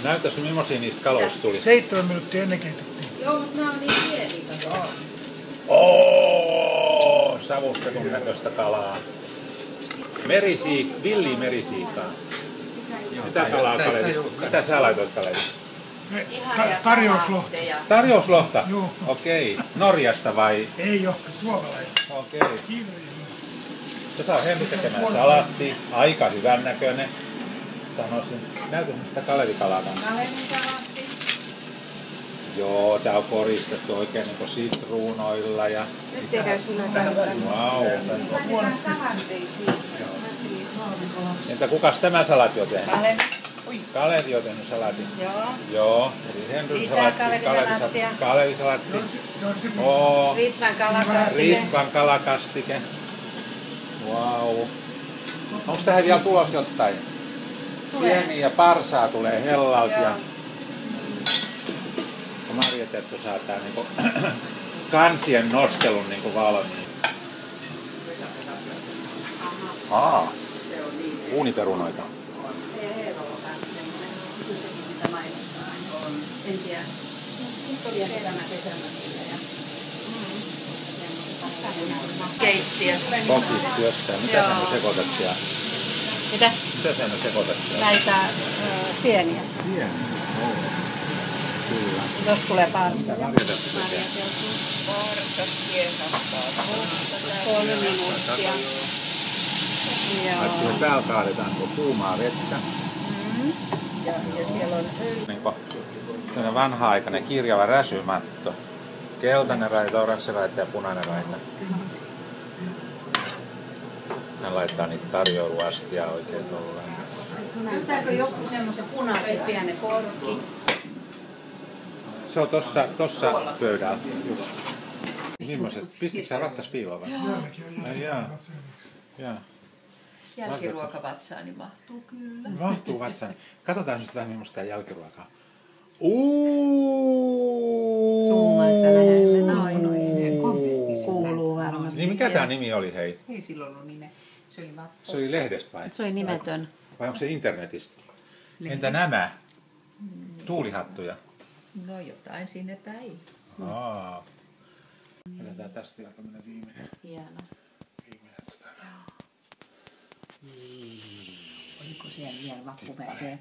Näytäs, millaisia niistä kaloista tuli. 7 minuuttia ennen keitettiin. Joo, mutta nämä on niin pieniä. Savustetun näköistä kalaa. Villi merisiikaa. Mitä kalaa, Kalevi? Mitä sä laitoit, Kalevi? Tarjouslohta. Tarjouslohta? Joo. Okei. Norjasta vai? Ei ole suomalaista. Okei. Tässä on Hemmi tekemään salatti. Aika hyvän näköinen, sanoisin. Näytätkö sitä Kalevi-kalaa kanssa? Kalevi-salatti. Joo, tää on koristettu oikein niin kuin sitruunoilla ja... Nyt tehdään sillä tavalla. Vau. Laitetaan salatteja siihen. Entä kukas tämä salatti on tehnyt? Kalevi. Kalevi on tehnyt salatin. Joo. Joo. Eli Henry Lisää salatti. Kalevi-salattia. Kalevi-salatti. Ritvan kalakastike. Ritvan kalakastike. Vau. Onko tähän vielä tulossa jotain? Sieniä ja parsaa tulee hellalta. Ja Marja-Tettu saa tää niinku kansien nostelun niinku valmiin. Uuniperunoita. En tiedä. Nyt oli elämä kesämäkillä. Keittiössä. Kokistyössä. Mitä sä nyt sekoitat siellä? Mitä? Mitä sä nyt sekoitat siellä? Näitä sieniä. Sieniä? Kyllä. Tuosta tulee paljon. Mitä Marja-Tettu tekee? 3 minuuttia. Joo. Täällä kaadetaan kuumaa vettä. Ja siellä on öljy. Niin vanha-aikainen kirjava räsymatto. Keltainen raita, oranssi raita ja punainen raita. Hän laittaa niitä tarjoiluastia oikein tolleen. Näyttääkö joku semmoisen punaisen pienen korkki? Se on tossa pöydällä just. Millaiset? Pistitkö sä vattas piiloon vai? Ai jaa. Jaa. Jälkiruokavatsaani mahtuu kyllä. Mahtuu vatsaan. Katsotaan nyt vähän millaista tää jälkiruokaa. Kuuluu varmasti. Niin mikä tää nimi oli, hei? Ei silloin ollut nimeä. Se oli vaan... Se oli lehdestä vai? Se oli nimetön. Vai onko se internetistä? Entä nämä? Tuulihattuja? No jotain sinne päin. Jätetään tästä vielä tämmönen viimeinen. Hieno. Oliko siellä vielä vakuumäärä?